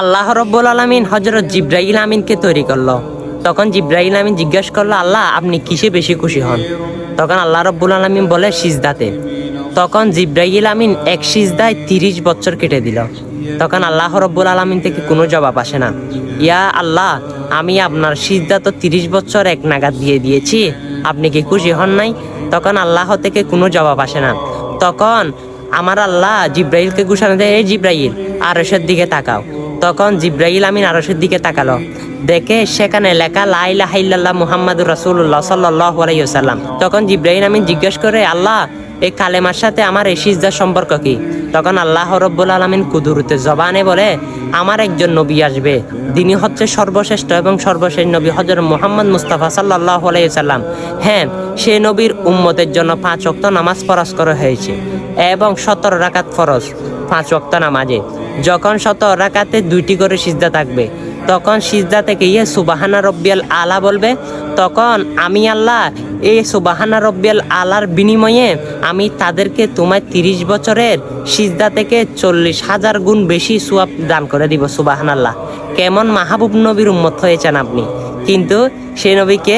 আল্লাহ রব্বুল আলামিন হযরত জিবরাইল আমিনকে তৈরি করলো। তখন জিবরাইল আমিন জিজ্ঞাসা করলো, আল্লাহ আপনি কিসে বেশি খুশি হন? তখন আল্লাহ রব্বুল আলামিন বলে, সিজদাতে। তখন জিবরাইল আমিন এক সিজদায় 30 বছর কেটে দিল। তখন আল্লাহ রব্বুল আলামিন থেকে কোনো জবাব আসে না। ইয়া আল্লাহ, আমি আপনার সিজদা তো 30 বছর এক নাগাদ দিয়ে দিয়েছি, আপনি কি খুশি হন নাই? তখন আল্লাহ থেকে কোনো জবাব আসে না। তখন আমার আল্লাহ জিবরাইলকে ঘোষণা দেয়, এই জিবরাইল আরশের দিকে তাকাও। তখন জিবরাইল আমিন আরশের দিকে তাকালো, দেখে সেখানে লেখা লা ইলাহা ইল্লাল্লাহ মুহাম্মাদুর রাসূলুল্লাহ সাল্লাল্লাহু আলাইহি ওয়াসাল্লাম। তখন জিবরাইল আমিন জিজ্ঞেস করে, আল্লাহ এই কালেমার সাথে আমার এই সিজদার সম্পর্ক কি? তখন আল্লাহ রব্বুল আলামিন কুদরতে জবানে বলে, আমার একজন নবী আসবে, তিনি হচ্ছে সর্বশ্রেষ্ঠ এবং সর্বশেষ নবী হযরত মুহাম্মদ মুস্তাফা সাল্লাল্লাহু আলাইহি ওয়াসাল্লাম। হ্যাঁ, সেই নবীর উম্মতের জন্য 5 ওয়াক্ত নামাজ ফরজ করা হয়েছে এবং 17 রাকাত ফরজ 5 ওয়াক্ত নামাজে। যখন 17 রাকাতে 2টি করে সিজদা থাকবে, তখন সিজদা থেকে সুবহানা রব্বিয়াল আলা বলবে। তখন আমি আল্লাহ এই সুবহানা রব্বিয়াল আলার বিনিময়ে আমি তাদেরকে তোমার 30 বছরের সিজদা থেকে 40,000 গুণ বেশি সওয়াব দান করে দিব। সুবহানাল্লাহ, কেমন মাহবুব নবীর উম্মত হয়েছেন আপনি, কিন্তু সেই নবীকে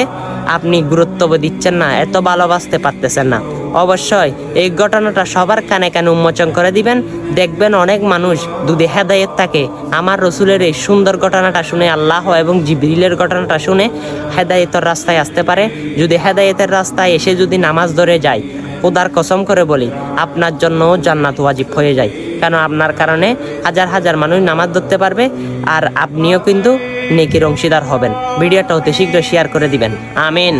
আপনি গুরুত্ব দিচ্ছেন না, এত ভালোবাসতে পারতেছেন না। অবশ্যই এই ঘটনাটা সবার কানে কানে উন্মোচন করে দিবেন, দেখবেন অনেক মানুষ যদি হেদায়েত থাকে আমার রসুলের এই সুন্দর ঘটনাটা শুনে, আল্লাহ এবং জিবরিলের ঘটনাটা শুনে হেদায়েতের রাস্তায় আসতে পারে। যদি হেদায়েতের রাস্তায় এসে যদি নামাজ ধরে যায়, খোদার কসম করে বলি আপনার জন্য জান্নাত ওয়াজিব হয়ে যায়, কারণ আপনার কারণে হাজার হাজার মানুষ নামাজ ধরতে পারবে আর আপনিও কিন্তু নেকির অংশীদার হবেন। ভিডিওটা অতি শীঘ্র শেয়ার করে দিবেন। আমিন।